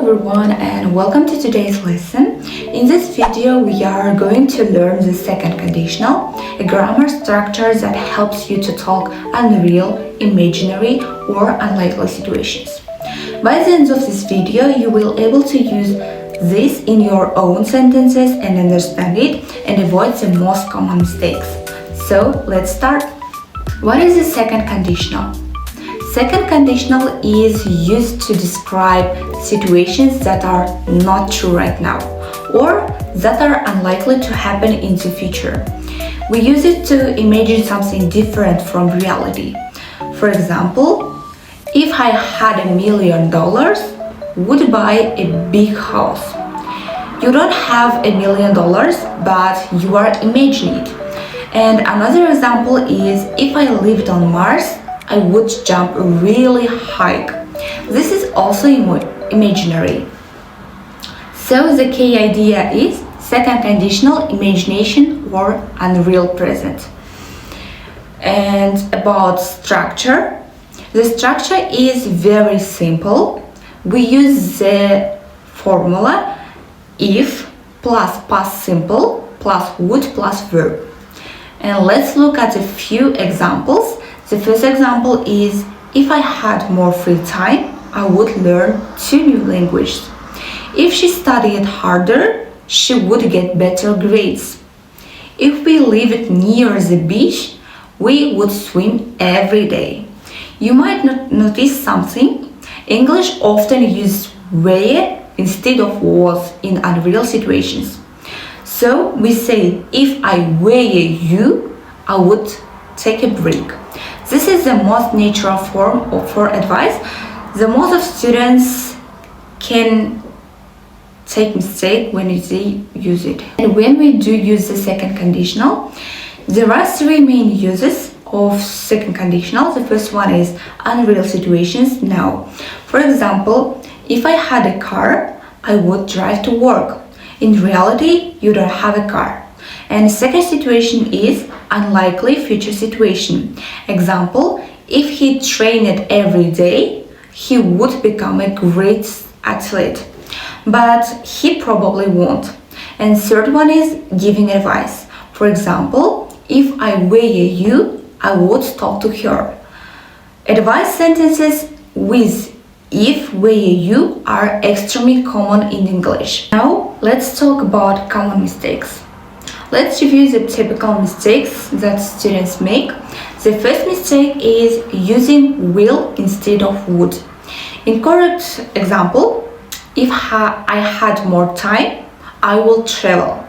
everyone and welcome to today's lesson. In this video we are going to learn the second conditional, a grammar structure that helps you to talk unreal, imaginary or unlikely situations. By the end of this video you will able to use this in your own sentences and understand it and avoid the most common mistakes. So let's start. What is the second conditional? Second conditional is used to describe situations that are not true right now or that are unlikely to happen in the future. We use it to imagine something different from reality. For example, if I had $1 million, would buy a big house. You don't have $1 million, but you are imagining it. And another example is if I lived on Mars, I would jump really high. This is also imaginary. So the key idea is second conditional, imagination or unreal present. And about structure, the structure is very simple. We use the formula if plus past simple plus would plus verb. And let's look at a few examples. The first example is, if I had more free time, I would learn 2 new languages. If she studied harder, she would get better grades. If we lived near the beach, we would swim every day. You might not notice something. English often uses were instead of was in unreal situations. So we say, if I were you, I would take a break. This is the most natural form for advice. The most of students can take mistake when they use it. And when we do use the second conditional, there are 3 main uses of second conditional. The first one is unreal situations. Now, for example, if I had a car, I would drive to work. In reality, you don't have a car. And second situation is unlikely future situation. Example, if he trained every day, he would become a great athlete. But he probably won't. And third one is giving advice. For example, if I were you, I would talk to her. Advice sentences with if, were you are extremely common in English. Now, let's talk about common mistakes. Let's review the typical mistakes that students make. The first mistake is using will instead of would. Incorrect example, if I had more time, I will travel.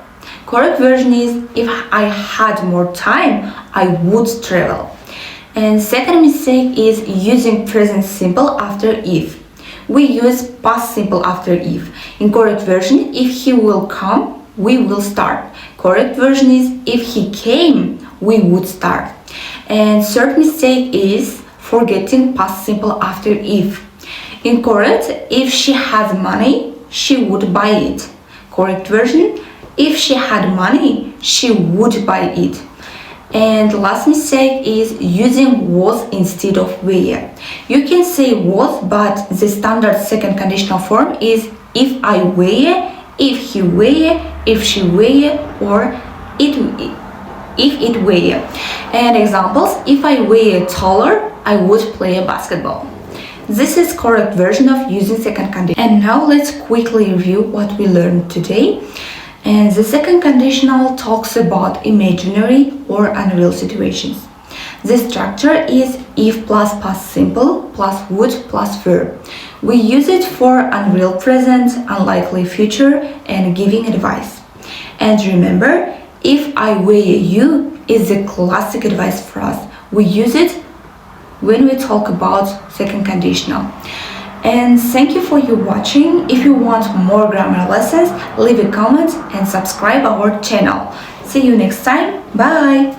Correct version is, if I had more time, I would travel. And second mistake is using present simple after if. We use past simple after if. Incorrect version, if he will come, we will start. Correct version is, if he came, we would start. And third mistake is forgetting past simple after if. Incorrect, if she has money, she would buy it. Correct version, if she had money, she would buy it. And last mistake is using was instead of were. You can say was, but the standard second conditional form is if I were, if he were, if she were, or if it were. And examples, if I were taller, I would play basketball. This is correct version of using second conditional. And now let's quickly review what we learned today. And the second conditional talks about imaginary or unreal situations. The structure is if plus past simple plus would plus verb. We use it for unreal present, unlikely future, and giving advice. And remember, if I were you is the classic advice phrase. We use it when we talk about second conditional. And thank you for your watching. If you want more grammar lessons, leave a comment and subscribe our channel. See you next time. Bye!